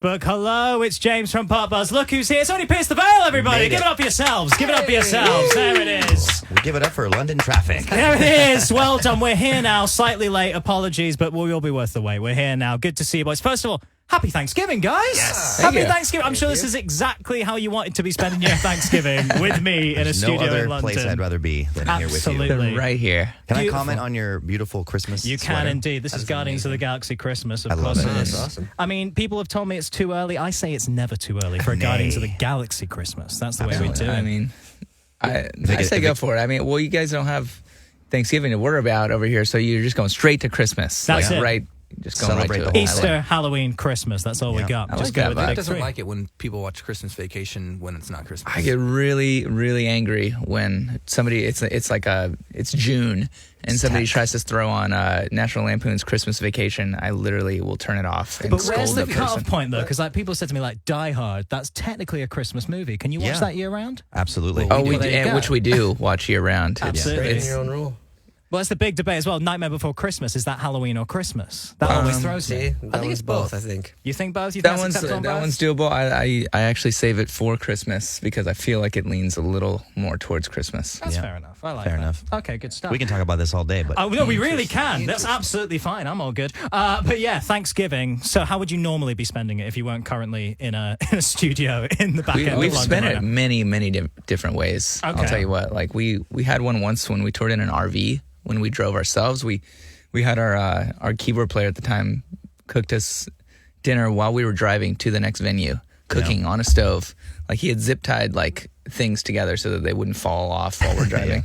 Facebook. Hello, it's James from Pop Buzz. Look who's here. It's only pierced the veil, everybody. Give it up for yourselves. Give it up for yourselves. There it is. We give it up for London traffic. There it is. Well done. We're here now. Slightly late. Apologies, but we'll be worth the wait. We're here now. Good to see you, boys. First of all, happy Thanksgiving, guys. Yes. Happy Thanksgiving. I'm sure this is exactly how you wanted to be spending your Thanksgiving with me in a studio in London. No other place I'd rather be than here with you. Absolutely. Right here. Can I comment on your beautiful Christmas You sweater? can indeed. This is Guardians of the Galaxy Christmas, of I love course it. it is. That's awesome. I mean, people have told me it's too early. I say it's never too early for a Guardians of the Galaxy Christmas. That's the way we do it. I mean, I say go for it. I mean, well, you guys don't have Thanksgiving to worry about over here, so you're just going straight to Christmas. That's it. Right. Just going Celebrate right the to whole it. Easter, Halloween, Christmas. That's all we got. I Just like go that with the vibe. big Doesn't three. like it when people watch Christmas Vacation when it's not Christmas. I get really, really angry when somebody it's June and somebody tries to throw on National Lampoon's Christmas Vacation. I literally will turn it off and But scold where's the the cut-off person. point, though? Because people said to me, like, Die Hard, that's technically a Christmas movie. Can you watch Yeah. that year-round? Absolutely. Oh, we Well, there do, you go. which we do watch year round. Absolutely. Creating your own rule. Well, it's the big debate as well. Nightmare Before Christmas, is that Halloween or Christmas? That always throws me. See, I think it's both. I think. You think both? You That think that's one's doable. I actually save it for Christmas because I feel like it leans a little more towards Christmas. That's Yeah. fair enough. I like Fair that. enough. Okay, good stuff. We can talk about this all day, but Oh, no, we really can. That's absolutely fine. I'm all good. But yeah, Thanksgiving. So how would you normally be spending it if you weren't currently in a studio in the back end of We've London spent right it now? many different ways. Okay. I'll tell you what. Like we had one once when we toured in an RV when we drove ourselves. We had our keyboard player at the time cooked us dinner while we were driving to the next venue, cooking on a stove. Like he had zip tied like things together so that they wouldn't fall off while we're driving.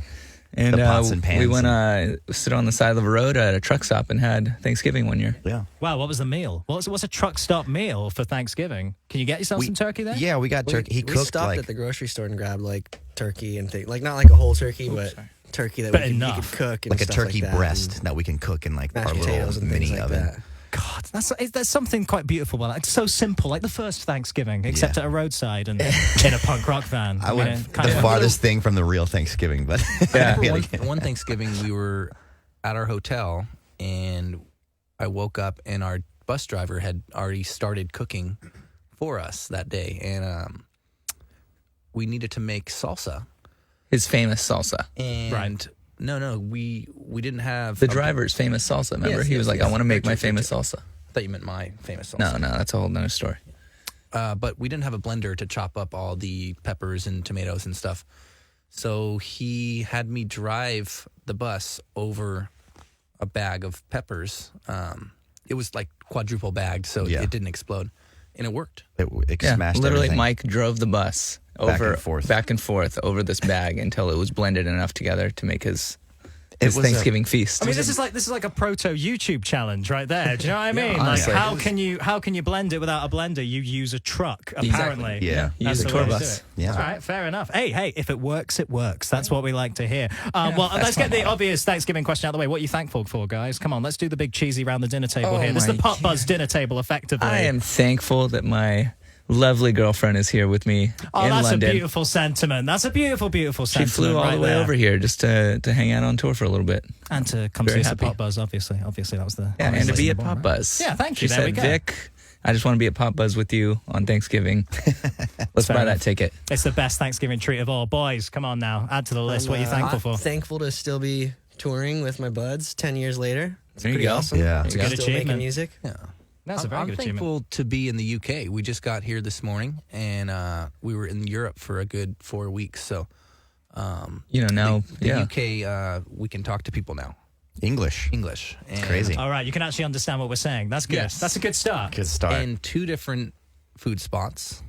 And The pots and pans we went stood on the side of the road at a truck stop and had Thanksgiving one year. yeah. Wow, what was the meal? What's a truck stop meal for Thanksgiving? Can you get yourself some turkey there? Yeah, we got turkey. He we cooked stopped like at the grocery store and grabbed like turkey and things. Like not like a whole turkey, but turkey that But we enough. could cook and like a stuff turkey like that, breast and that we can cook in like mashed our potatoes little and mini things like oven. that. God, there's something quite beautiful about it. It's so simple, like the first Thanksgiving, except Yeah. at a roadside and in a punk rock van. I would kind the of- farthest thing from the real Thanksgiving, but One Thanksgiving, we were at our hotel, and I woke up, and our bus driver had already started cooking for us that day, and we needed to make salsa. His famous salsa. And Right. No, we didn't have The driver's famous salsa. Remember, Yes, he was yes, like, yes. "I want to make my Very true, famous very salsa." I thought you meant my famous salsa. No, that's a whole nother story. But we didn't have a blender to chop up all the peppers and tomatoes and stuff. So he had me drive the bus over a bag of peppers. It was like quadruple bagged, so Yeah. it didn't explode. And it worked. it Yeah, smashed literally, everything. Mike drove the bus back and forth over this bag until it was blended enough together to make his was a- Thanksgiving feast. I mean, this is like a proto YouTube challenge right there. Do you know what I mean? like, honestly. how can you blend it without a blender? You use a truck, apparently. Exactly. Yeah. Use That's a the tour way to bus. do it. Yeah. All right, fair enough. Hey, if it works, it works. That's what we like to hear. Well, let's get the obvious Thanksgiving question out of the way. What are you thankful for, guys? Come on, let's do the big cheesy round the dinner table Oh here. This is the my Pop Buzz dinner table, effectively. I am thankful that my lovely girlfriend is here with me Oh, in that's London. a beautiful sentiment. That's a beautiful She sentiment. flew all right the way there. over here just to hang out on tour for a little bit. And to come Very see us at happy. Pop Buzz, obviously. Obviously, that was the... Yeah, and to obviously be the at one, Pop right? Buzz. Yeah, thank you. She There we said, go. Vic, I just want to be at Pop Buzz with you on Thanksgiving. Let's fair buy enough. that ticket. It's the best Thanksgiving treat of all. Boys, come on now. Add to the list. What are you thankful for? Thankful to still be touring with my buds 10 years later. It's There you pretty go. awesome. Yeah. It's a good Still achievement. making music. Yeah. That's a very I'm good achievement. thankful to be in the UK. We just got here this morning, and we were in Europe for a good 4 weeks. So, Now, the UK, we can talk to people now, English. English. And, crazy. All right, you can actually understand what we're saying. That's good. Yes. That's a good start. Good start. And 2 different food spots,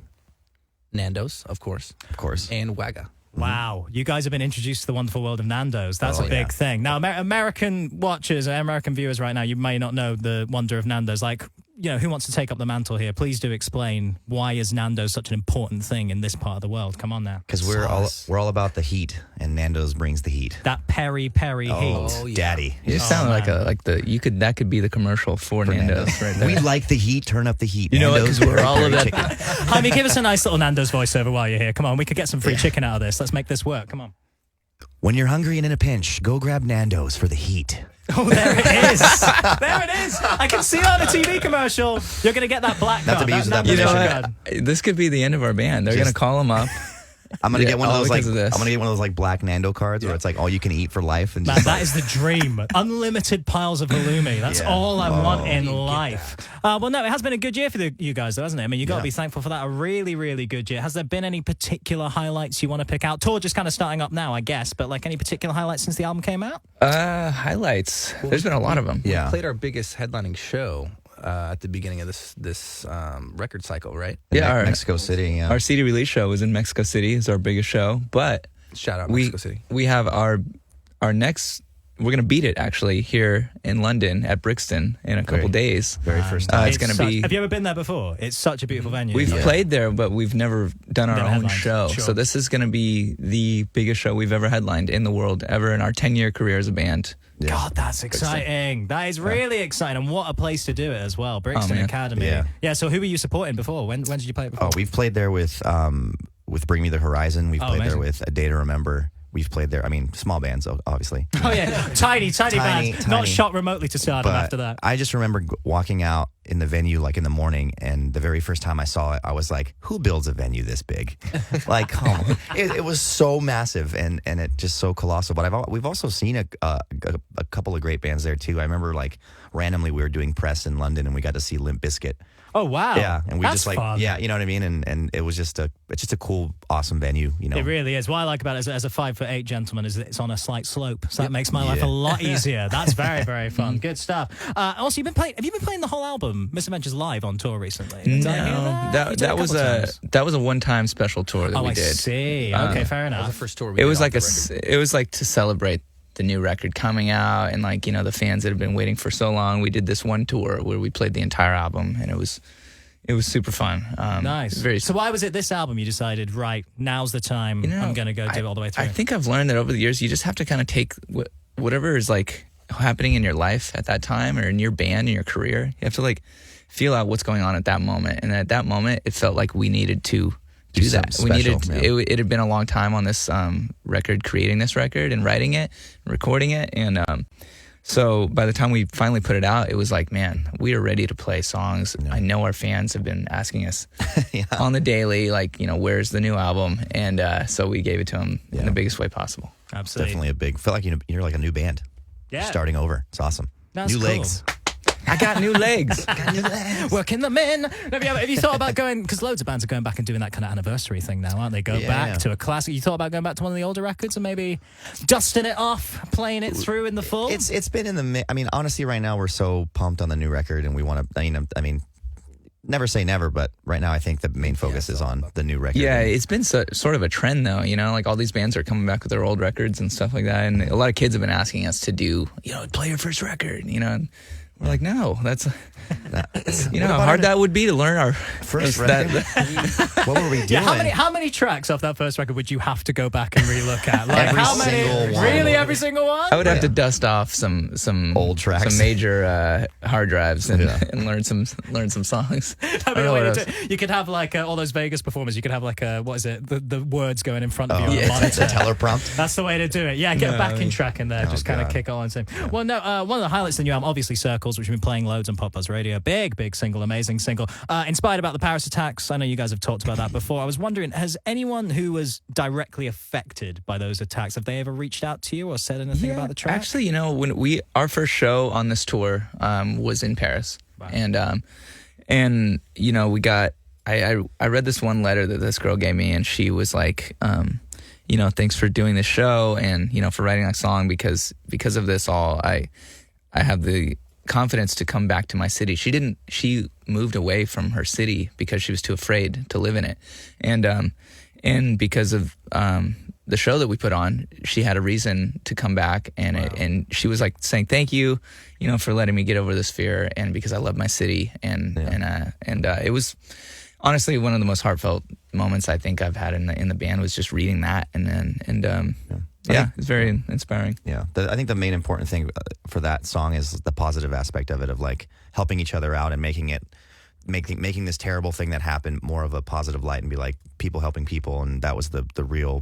Nando's, of course, and Wagga. Wow, you guys have been introduced to the wonderful world of Nando's. That's a big yeah. thing. Now, American watchers, American viewers right now, you may not know the wonder of Nando's. Like, who wants to take up the mantle here? Please do explain why is Nando's such an important thing in this part of the world. Come on now. Because we're all about the heat, and Nando's brings the heat. That peri heat. Oh, yeah. Daddy. You just sound like that could be the commercial for Nando's right there. We like the heat. Turn up the heat. You know what? Nando's, Because we're all of that. chicken. Jaime, give us a nice little Nando's voiceover while you're here. Come on, we could get some free chicken out of this. Let's make this work. Come on. When you're hungry and in a pinch, go grab Nando's for the heat. Oh, there it is. There it is. I can see it on the TV commercial. You're going to get that black Not card. to be using that You know position. what? This could be the end of our band. They're going to call him up. I'm gonna Yeah, get one of all those like because of this. I'm gonna get one of those like black Nando cards where it's like all you can eat for life and Man, just that is the dream. Unlimited piles of halloumi. That's Yeah. all I want in You get life. Well, no, it has been a good year for you guys, though, hasn't it? I mean, you got to Yeah. be thankful for that. A really, really good year. Has there been any particular highlights you want to pick out? Tour just kind of starting up now, I guess, but like any particular highlights since the album came out? Highlights. There's been a lot of them. Yeah. We played our biggest headlining show at the beginning of this record cycle, right? Yeah, Mexico City. Yeah. Our CD release show was in Mexico City. It's our biggest show, but Shout out we Mexico City. we have our next. We're gonna beat it actually here in London at Brixton in a couple Great. days. Very first time. It's gonna be. Have you ever been there before? It's such a beautiful venue. We've Yeah. played there, but we've never done our Never own headlined. show. Sure. So this is going to be the biggest show we've ever headlined in the world ever in our 10-year career as a band. Yeah. God, that's exciting. That is really exciting. And what a place to do it as well. Brixton man. Academy. Yeah. So who were you supporting before? When did you play it before? Oh, we've played there with Bring Me the Horizon. We've played there amazing. with A Day to Remember. We've played there. I mean, small bands, obviously. Oh, yeah. Tiny band. Not shot remotely to stardom after that. I just remember walking out in the venue like in the morning, and the very first time I saw it, I was like, "Who builds a venue this big?" Like, come on. It was so massive and it just so colossal. But we've also seen a couple of great bands there too. I remember like randomly we were doing press in London, and we got to see Limp Bizkit. Oh, wow. Yeah, and we That's just like fun. yeah, you know what I mean. And it was just it's just a cool, awesome venue. You know, It really is. What I like about it as a 5'8" gentleman is that it's on a slight slope, so that makes my life a lot easier. That's very, very fun. Good stuff. Also, have you been playing the whole album, Misadventures, live on tour recently? Did I hear that? You did that was couple times. that was a one-time special tour that Oh, we I did. see. Okay, fair That was the enough. first tour we It did was off like the record. it was like to celebrate the new record coming out and like the fans that have been waiting for so long. We did this one tour where we played the entire album, and it was super fun. Nice. So why was it this album you decided, right, now's the time, I'm going to go do it all the way through? I think I've learned that over the years, you just have to kind of take whatever is like happening in your life at that time or in your band, in your career. You have to like feel out what's going on at that moment. And at that moment, it felt like we needed to do that. something special, It had been a long time on this record, creating this record and writing it, recording it. And so by the time we finally put it out, it was like, man, we are ready to play songs. I know our fans have been asking us on the daily, like, where's the new album? And so we gave it to them in the biggest way possible. Absolutely. definitely a big. Feel like you're like a new band. Yeah. Starting over. It's awesome. That's new cool. legs. I got new legs. Working them in. Have you thought about going, because loads of bands are going back and doing that kind of anniversary thing now, aren't they? Go back to a classic. You thought about going back to one of the older records and maybe dusting it off, playing it through in the full? It's been in the. I mean, honestly, right now we're so pumped on the new record, and we want to. I mean, never say never, but right now I think the main focus is on the new record. Yeah, it's been sort of a trend though, like all these bands are coming back with their old records and stuff like that. And a lot of kids have been asking us to do, play your first record, and we're like, no, that's, how hard that would be to learn our First record. What were we doing? Yeah, how many tracks off that first record would you have to go back and relook at? Like Every how many? single one. Really, every single one? I would have to dust off some Old tracks. some major hard drives and learn some songs. That'd be the way to do it. You could have like all those Vegas performers. You could have like what is it? The words going in front of you on the monitor. The teleprompt. That's the way to do it. Yeah, get a backing track in there. Just kind of God. kick on and sing. Well, no, one of the highlights in the new album, obviously Circles, which we've been playing loads on Pop Buzz Radio. Big single, amazing single. Inspired about the Paris attacks. I know you guys have talked about that before. I was wondering, has anyone who was directly affected by those attacks, have they ever reached out to you or said anything about the track? Actually, when our first show on this tour was in Paris, Wow. and we got I read this one letter that this girl gave me, and she was like, thanks for doing this show and for writing that song because of this all I have the confidence to come back to my city. She moved away from her city because she was too afraid to live in it, and because of the show that we put on, she had a reason to come back, and she was like saying thank you, for letting me get over this fear, and because I love my city, and it was honestly one of the most heartfelt moments I think I've had in the band was just reading that, it's very inspiring. Yeah, I think the main important thing for that song is the positive aspect of it, of like helping each other out and making this terrible thing that happened more of a positive light, and be like people helping people, and that was the real,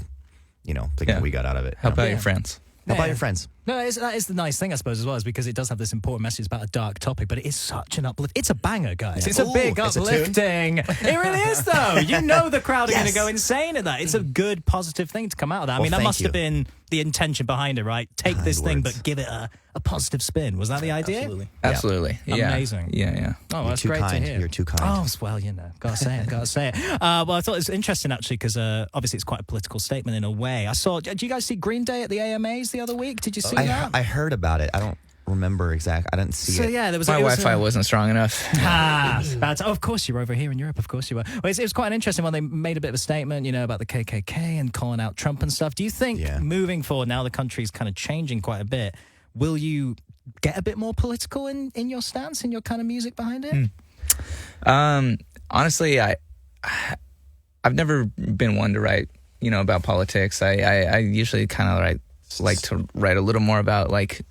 thing that we got out of it. Help out your friends. Help out your friends. No, that is the nice thing, I suppose, as well, is because it does have this important message about a dark topic, but it is such an uplift. It's a banger, guys. It's a big Ooh, it's a tune? uplifting. It really is, though. You know the crowd are going to go insane at that. It's a good, positive thing to come out of that. I mean, that thank must have you. been the intention behind it, right? Take Kind this thing, words. but give it a positive spin. Was that the idea? Absolutely. Absolutely. Yeah. Amazing. Yeah. Oh, You're that's too great kind. to hear. You're too kind. Oh, well, you know, gotta say it. Well, I thought it was interesting, actually, because obviously it's quite a political statement in a way. I saw, did you guys see Green Day at the AMAs the other week? Did you see that? I heard about it. I don't remember exactly. I didn't see So, it. yeah, there was My it was, Wi-Fi wasn't strong enough. Of course you were over here in Europe. Of course you were. Well, it was quite an interesting one. They made a bit of a statement, you know, about the KKK and calling out Trump and stuff. Do you think moving forward, now the country's kind of changing quite a bit, will you get a bit more political in your stance, in your kind of music behind it? Honestly, I've never been one to write, you know, about politics. I usually kind of like to write a little more about like,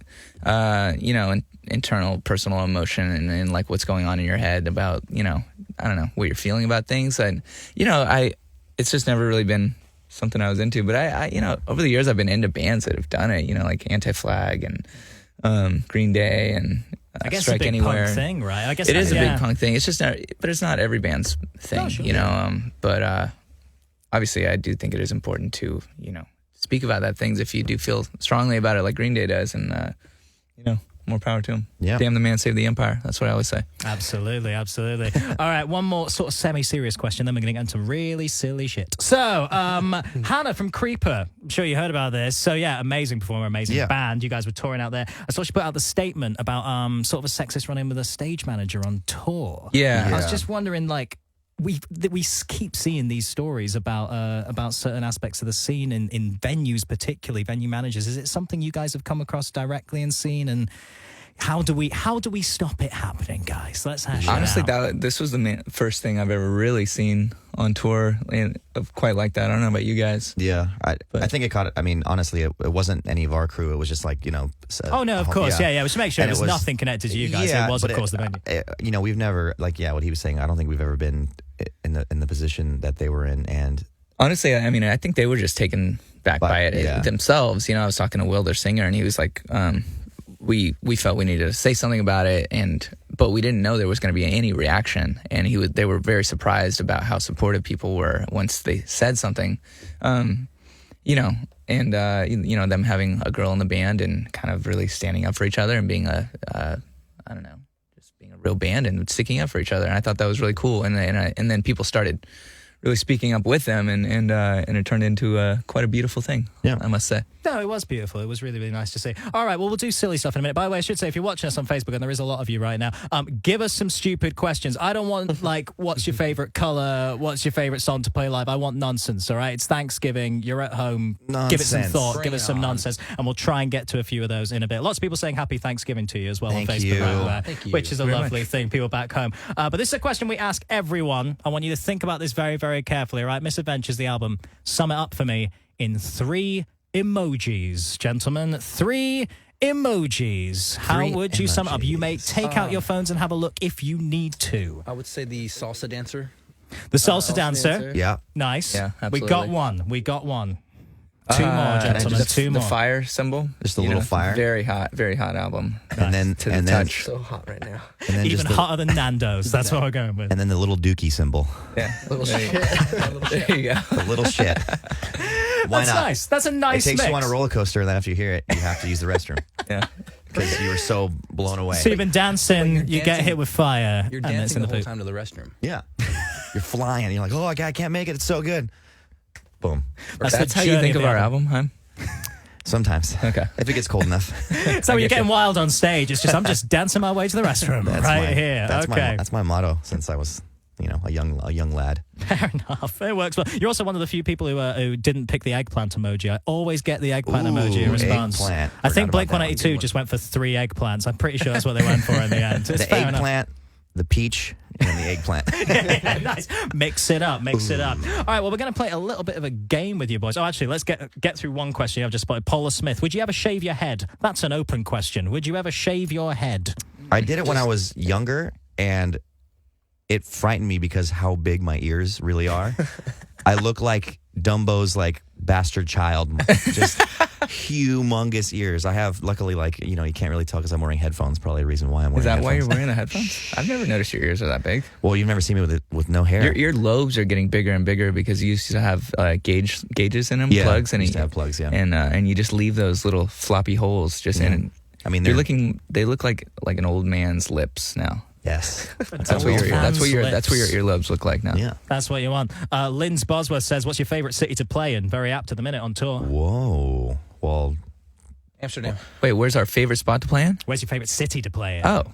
you know, internal personal emotion and like what's going on in your head about, you know, I don't know, what you're feeling about things. And, you know, it's just never really been something I was into, but I you know, over the years I've been into bands that have done it, you know, like Anti-Flag and Green Day and I guess Strike it's a big Anywhere. punk thing, right? I guess It is a yeah. big punk thing. It's just not, but it's not every band's thing, No, sure, you know. But obviously, I do think it is important to, you know, speak about that things if you do feel strongly about it, like Green Day does, and you know, more power to them. Yeah. Damn the man, save the empire. That's what I always say. Absolutely. All right, one more sort of semi-serious question, then we're going to get into really silly shit. So, Hannah from Creeper, I'm sure you heard about this. So, yeah, amazing performer, amazing band. You guys were touring out there. I saw she put out the statement about sort of a sexist run-in with a stage manager on tour. Yeah. I was just wondering, like, we keep seeing these stories about certain aspects of the scene in venues, particularly venue managers. Is it something you guys have come across directly and seen? And how do we stop it happening, guys? Let's hash it Honestly, out. this was the first thing I've ever really seen on tour, and quite like that. I don't know about you guys. Yeah, I think it caught it. I mean, honestly, it wasn't any of our crew. It was just like, you know. Oh no, of course, yeah. We should make sure And it was nothing connected to you guys. Yeah, It was, but of course, the venue. You know, we've never what he was saying. I don't think we've ever been in the position that they were in, and Honestly, I mean, I think they were just taken back by it themselves. You know, I was talking to Will, their singer, and he was like, we felt we needed to say something about it, but we didn't know there was going to be any reaction. And they were very surprised about how supportive people were once they said something, you know, and you know, them having a girl in the band and kind of really standing up for each other and being I don't know, just being a real band and sticking up for each other. And I thought that was really cool. And then people started really speaking up with them, and it turned into quite a beautiful thing. Yeah, I must say. No, it was beautiful. It was really, really nice to see. All right, well, we'll do silly stuff in a minute. By the way, I should say, if you're watching us on Facebook, and there is a lot of you right now, give us some stupid questions. I don't want, like, what's your favorite color? What's your favorite song to play live? I want nonsense, all right? It's Thanksgiving. You're at home. Nonsense. Give it some thought. Bring give us it some on. nonsense, and we'll try and get to a few of those in a bit. Lots of people saying happy Thanksgiving to you as well Thank on Facebook, you. right there, Thank you. which is a Very lovely thing, people back home. But this is a question we ask everyone. I want you to think about this very, very carefully, all right? Misadventures, the album. Sum it up for me in 3 emojis, gentlemen. 3 emojis. How 3 would you sum it up? You may emojis. take out your phones and have a look if you need to. I would say the salsa dancer. The salsa dancer. yeah. Nice. Yeah, We got absolutely. one. 2 more, gentlemen. 2 more. The fire symbol. Just a little fire. Very hot album. And then To the and then touch. So hot right now. and then Even just the, hotter than Nando's. That's what we're going with. and then the little dookie symbol, Yeah. Little there, shit. there you go. the little shit. Why That's not? nice. That's a nice It takes mix. you on a roller coaster, and then after you hear it, you have to use the restroom Yeah. because you were so blown away. So you've been dancing, you're you get dancing- hit with fire, You're and it's in dancing the the whole poop. time to the restroom. Yeah, you're flying. You're like, oh, I can't make it. It's so good. Boom. That's That's the how you journey think of of the our album. album, huh? Sometimes. Okay. If it gets cold enough. So when you're get getting you. wild on stage, it's just I'm just dancing my way to the restroom right here. Okay. That's my motto since I was, you know, a young lad. Fair enough. It works well. You're also one of the few people who didn't pick the eggplant emoji. I always get the eggplant Ooh, emoji in response. eggplant. I Forgot think about Blake that one. 182 just went for 3 eggplants. I'm pretty sure that's what they went for in the end. It's The fair enough. eggplant, the peach, and the eggplant. Nice. Mix it up. All right, well, we're going to play a little bit of a game with you boys. Oh, actually, let's get through one question I've just spotted. Paula Smith, would you ever shave your head? That's an open question. Would you ever shave your head? I did it when I was younger, and it frightened me because how big my ears really are. I look like Dumbo's like bastard child. Just humongous ears. I have, luckily, like, you can't really tell because I'm wearing headphones. Probably the reason why I'm wearing Is that headphones. why you're wearing the headphones? I've never noticed your ears are that big. Well, you've never seen me with no hair. Your ear lobes are getting bigger and bigger because you used to have gauges in them, Yeah, plugs, and used to have plugs, yeah. and you just leave those little floppy holes just in. I mean, They look like an old man's lips now. Yes. That's what your earlobes look like now. Yeah. That's what you want. Lynn's Bosworth says, what's your favorite city to play in? Very apt at the minute on tour. Whoa. Well, Amsterdam. Wait, where's our favorite spot to play in? Where's your favorite city to play in? Oh,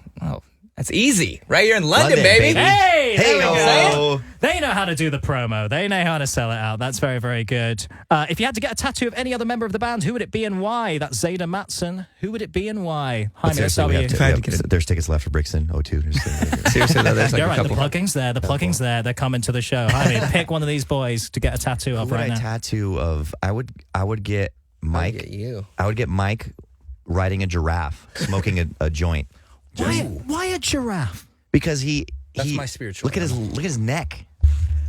that's easy. Right here in London, baby. Hey, there we go. Hey-o. They know how to do the promo. They know how to sell it out. That's very, very good. If you had to get a tattoo of any other member of the band, who would it be and why? That's Zayda Matson. Who would it be and why? Jaime, let's start with you. There's tickets left for Brixton 02. Seriously, though, there's like You're a right. The couple. plugging's there. The plugging's there. They're coming to the show. Jaime, pick one of these boys to get a tattoo of Who would right I now. tattoo of? I would get Mike. Get you. I would get Mike riding a giraffe, smoking a joint. Why a giraffe? Because That's my spiritual Look at his neck.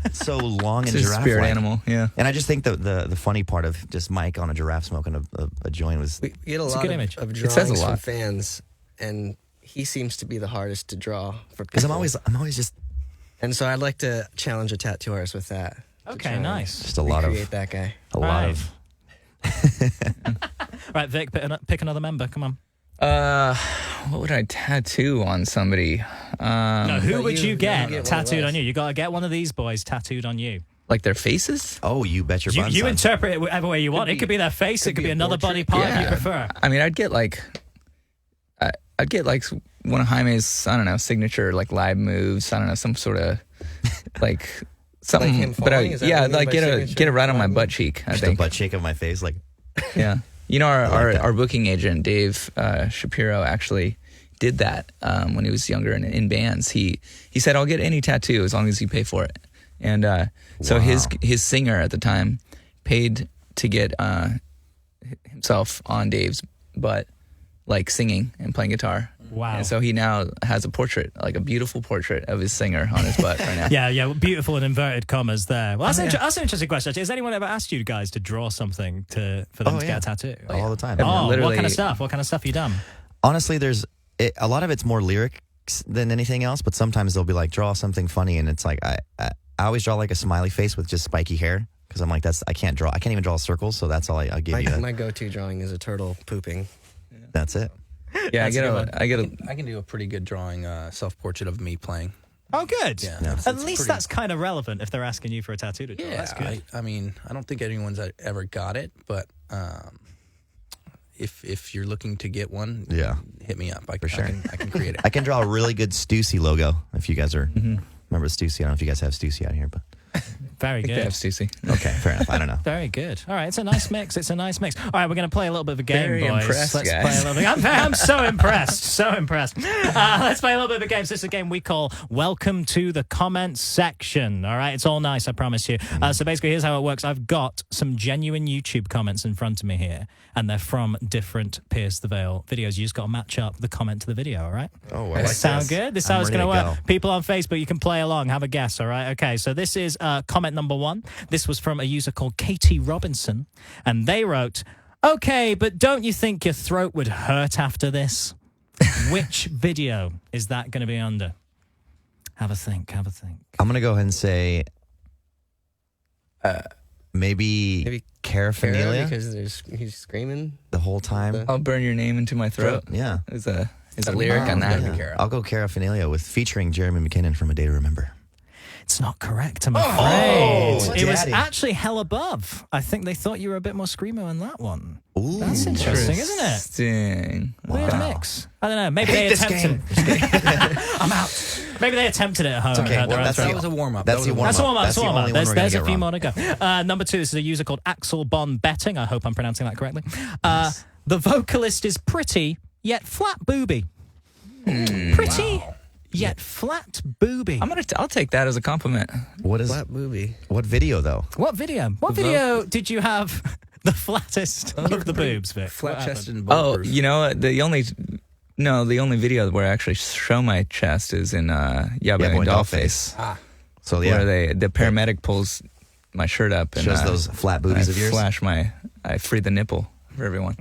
It's so long It's and a giraffe spirit animal, yeah. And I just think the funny part of just Mike on a giraffe smoking a joint was We get a It's a lot good of, image. of It says a drawings from lot. fans, and he seems to be the hardest to draw for because people. I'm always just And so I'd like to challenge a tattoo artist with that. to Okay, try and nice. a lot recreate of that guy. Right, Vic, pick another member. Come on. What would I tattoo on somebody? No, who no, would you- you you get get one of tattooed us. on you? You got to get one of these boys tattooed on you. Like their faces? Oh, you bet your buns. You son. interpret it whatever way you want. It could be their face. It could be a another body portrait. part if you Yeah. prefer. I mean, I'd get like one of Jaime's, I don't know, signature like live moves. I don't know, some sort of like something. Like him but falling? Is that yeah, what you mean like by get signature it right on my live butt move? cheek. I Just a think. butt shake of my face, like Yeah. You know, that. our booking agent, Dave Shapiro, actually did that when he was younger in bands. He said, I'll get any tattoo as long as you pay for it. And so his singer at the time paid to get himself on Dave's butt, like singing and playing guitar. Wow. And so he now has a portrait, like a beautiful portrait of his singer on his butt right now. Yeah, beautiful and inverted commas there. Well, that's an interesting question. Actually. Has anyone ever asked you guys to draw something for them Oh, to yeah. get a tattoo? all the time. Oh, what Literally- kind of stuff? What kind of stuff have you done? Honestly, a lot of it's more lyrics than anything else, but sometimes they'll be like, draw something funny, and it's like I always draw like a smiley face with just spiky hair because I'm like, I can't even draw circles, so that's all I'll give you. My go-to drawing is a turtle pooping. That's it. Yeah, I That's get a a, good I get a, I can do a pretty good drawing self-portrait of me playing. Oh, good. Yeah. At least that's kind of relevant if they're asking you for a tattoo to draw. Yeah, That's good. I mean, I don't think anyone's ever got it, but if you're looking to get one, Yeah. hit me up. I sure. I can create it. I can draw a really good Stussy logo if you guys are remember Stussy. I don't know if you guys have Stussy out here, but Very They good. have Stussy. okay, fair enough. I don't know. Very good. All right, it's a nice mix. It's a nice mix. All right, we're going to play a little bit of a game, Very boys. impressed, Let's guys. play a little bit. I'm so impressed. So impressed. Let's play a little bit of a game. So this is a game we call Welcome to the Comments Section. All right, it's all nice, I promise you. So basically, here's how it works. I've got some genuine YouTube comments in front of me here, and they're from different Pierce the Veil videos. You just got to match up the comment to the video, all right? Oh, Does this sound good? This is how I'm it's going to ready to work. go. People on Facebook, you can play along, have a guess, all right? Okay, so this is comment number 1. This was from a user called Katie Robinson, and they wrote, okay, but don't you think your throat would hurt after this? Which video is that going to be under? Have a think. I'm gonna go ahead and say, maybe Maybe Caraphernalia because he's screaming. the whole time. I'll burn your name into my throat. Yeah. Is a lyric on that. Yeah. I'll go Caraphernalia with featuring Jeremy McKinnon from A Day to Remember. It's not correct, I'm afraid. It was Daddy. actually hell above. I think they thought you were a bit more screamo in that one. Ooh, That's interesting, isn't it? Interesting. Weird Wow. mix. I don't know. Maybe they this attempted I'm out. Maybe they attempted it at home. It's okay. and had their Well, own that's throat. the- That was a warm-up. That's That was the a warm-up. That's a warm up. That's That's a the warm up. only one There's we're gonna a get few wrong. more to go. Number 2, this is a user called Axel Bon Betting. I hope I'm pronouncing that correctly. The vocalist is pretty, yet flat booby. Pretty, yet flat booby. I'll take that as a compliment. What is Flat booby. what video though? What video? What video did you have the flattest of the boobs, Vic? flat chested and Oh, bulletproof. you know what? The only video where I actually show my chest is in Yeah Boy and Dollface, So yeah, where the paramedic pulls my shirt up and shows those flat boobies I of yours. I free the nipple. for everyone.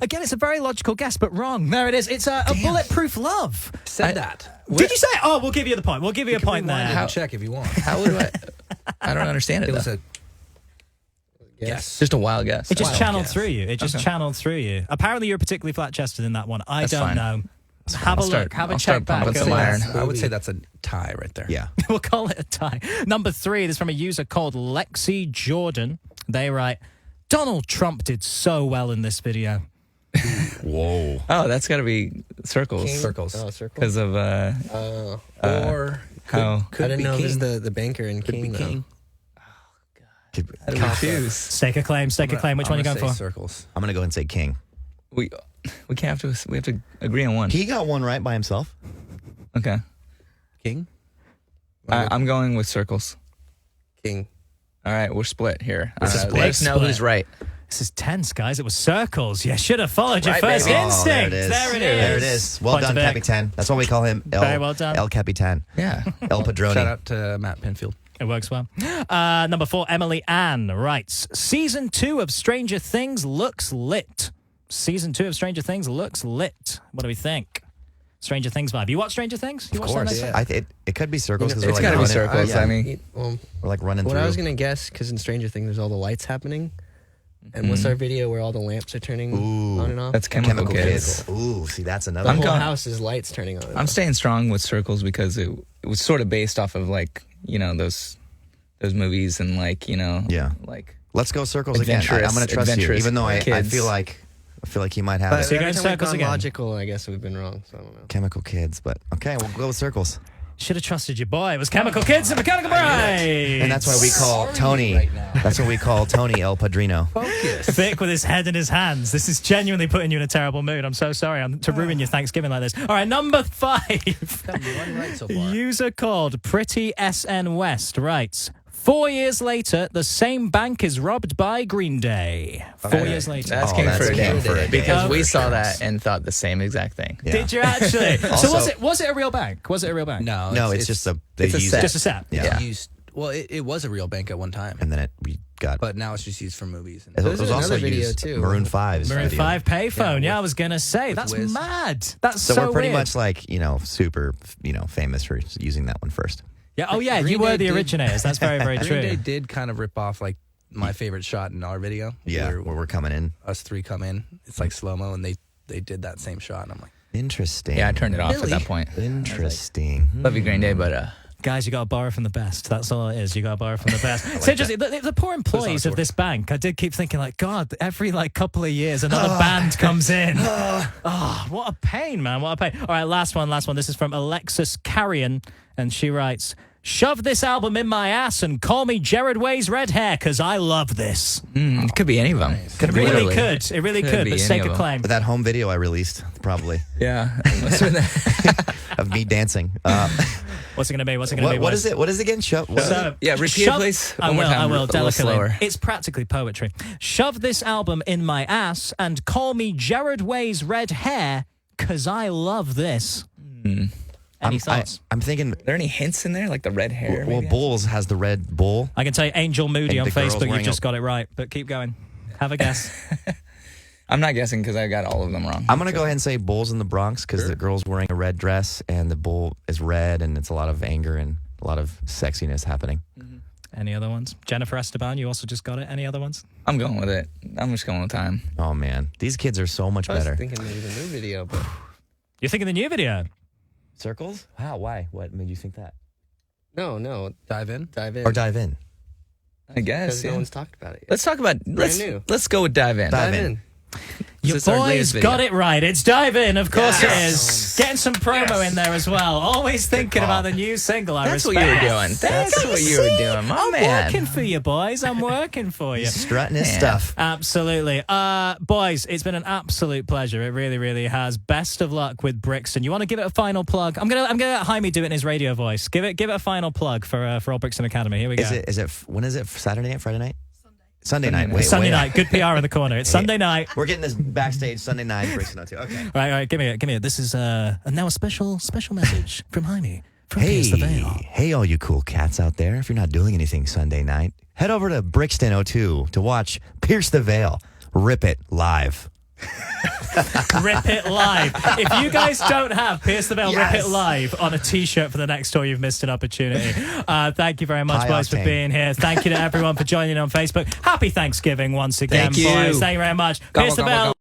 Again, it's a very logical guess, but wrong. There it is. It's a bulletproof love. Said that. Did you say it? Oh, we'll give you the point. We'll give you a point Rewind there. it and check if you want. How would I don't understand it. It was though. a guess. Just a wild guess. It just Wild channeled guess. through you. It just channeled through you. Apparently, you're particularly flat-chested in that one. I That's don't fine. know. Have a look. Have a I'll check start back. pumping Go some on. iron. I would say that's a tie right there. Yeah. We'll call it a tie. Number 3, this is from a user called Lexi Jordan. They write, Donald Trump did so well in this video. Whoa. Oh, that's got to be circles. Circles. Oh, circle. Because of Or how I didn't be know it was king. the banker and Could King. be though. king. how do we choose? Stake a claim. Stake a claim. Which one are you going for? Circles. I'm gonna go and say king. We can't have to. We have to agree on one. He got one right by himself. Okay. King. I'm going with circles. King. All right, we're split here. It's a Let us know split. who's right. This is tense, guys. It was circles. You should have followed your Right, first baby. instinct. there it is. There it is. There it is. Well Point to done, Vic. Capitan. That's what we call him. Very well done. El Capitan. Yeah. El Padrone. Shout out to Matt Penfield. It works well. Number 4, Emily Ann writes, Season 2 of Stranger Things looks lit. Season 2 of Stranger Things looks lit. What do we think? Stranger Things vibe. You watch Stranger Things? You Of watch that course. next week? It could be circles because It's we're got like to be running, circles. yeah, I mean, Well, we're like running what through. I was gonna guess, because in Stranger Things there's all the lights happening, and what's our video where all the lamps are turning Ooh. on and off? that's chemical, kids. Ooh, see, that's another The I'm one. whole going- house is lights turning on. And I'm off. staying strong with circles because it was sort of based off of like those movies and like Yeah. like Let's go circles again. I'm going to trust you, adventurous even though I kids. feel like he might have But it. So you're every going time we've circles gone again? logical, I guess we've been wrong. So I don't know. Chemical kids, but okay, we'll go with circles. Should have trusted your boy. It was Chemical Kids and Mechanical Brains. And that's why we call Tony. right now. That's what we call Tony El Padrino. Focus. Vic with his head in his hands. This is genuinely putting you in a terrible mood. I'm so sorry to ruin your Thanksgiving like this. All right, number 5. Got one right so far. User called Pretty SN West writes, 4 years later, the same bank is robbed by Green Day. 4 years later. That's Oh, King that's for a King Day for a Day. because Oh, we for saw sure. that and thought the same exact thing. Yeah. Did you actually? so Also- was it a real bank? Was it a real bank? No, No, it's just they it's a use set. it, Just a set. Yeah. Yeah. used. Well, it was a real bank at one time, and then we got. but now it's just used for movies. And It There's was also another video, used too. Maroon 5's Maroon video. 5 payphone. Yeah, Yeah, I was going to say. That's Wiz. mad. That's So so we're pretty weird. much like super famous for using that one first. Yeah. Oh, yeah. Green You were Day the did- originators. That's very, very Green Day true. did kind of rip off like my favorite shot in our video. Yeah, where we're coming in. us three come in. It's like slow mo, and they did that same shot, and I'm like, Interesting. Yeah, I turned it off Really? at that point. Interesting. Love you, Green Day, but Guys, you got to borrow from the best. That's all it is. You got to borrow from the best. It's interesting. The poor employees of this bank, I did keep thinking, like, God, every couple of years, another band comes in. Oh, what a pain, man. What a pain. All right, last one. This is from Alexis Carrion, and she writes, shove this album in my ass and call me Jared Way's red hair, because I love this. it could be any of them. It really could. It really could, be but any stake of a them. claim. But that home video I released, probably, Yeah, must have been that. of me dancing. What's it going to be? What's it going to be? What is it? What is it again? Shove. What is So, it? Yeah, repeat it, please. I One more will, time, I a will, little delicately. slower. It's practically poetry. Shove this album in my ass and call me Jared Way's red hair, because I love this. Any thoughts? I'm thinking. Are there any hints in there, like the red hair? Well, maybe? Bulls has the red bull. I can tell you Angel Moody And on the girls Facebook, you've wearing just a- got it right, but keep going. Have a guess. I'm not guessing because I got all of them wrong. I'm gonna go ahead and say Bulls in the Bronx because the girl's wearing a red dress and the bull is red and it's a lot of anger and a lot of sexiness happening. Any other ones? Jennifer Esteban, you also just got it. Any other ones? I'm going with it. I'm just going with time. Oh man, these kids are so much I was better. thinking maybe the new video, but You're thinking the new video? Circles? Wow, why? What made you think that? no, dive in. dive in. Or dive in? Because I guess. no Yeah. one's talked about it yet. Let's talk about. new. Let's go with dive in. Dive Dive in. in. Your It's our boys latest video. got it right. It's Dive In, of course Yes. it is. Getting some promo in there as well. Always thinking call. about the new single. I That's what respect. you were doing. That's what you were doing, my I'm man. working for you, boys. I'm working for you. He's strutting his Man. stuff. Absolutely. Boys, it's been an absolute pleasure. It really, really has. Best of luck with Brixton. You want to give it a final plug? I'm gonna let Jaime do it in his radio voice. Give it a final plug for Old Brixton Academy. Here we go. Is it? When is it? Saturday night? Friday night? Sunday night. Wait, Sunday wait. night. Good PR in the corner. It's Sunday night. We're getting this backstage Sunday night. Brixton too. Okay. All right. Give me it. This is now a special message from Jaime from Hey, Pierce the Veil. hey, all you cool cats out there! If you're not doing anything Sunday night, head over to Brixton 02 to watch Pierce the Veil Rip It Live. Rip It Live. If you guys don't have Pierce the Veil Yes. Rip It Live on a t-shirt for the next tour, you've missed an opportunity. Thank you very much, High boys, for octane. being here. Thank you to everyone for joining on Facebook. Happy Thanksgiving once again, Thank you. boys. Thank you very much. Gobble, Pierce the gobble, Veil. gobble.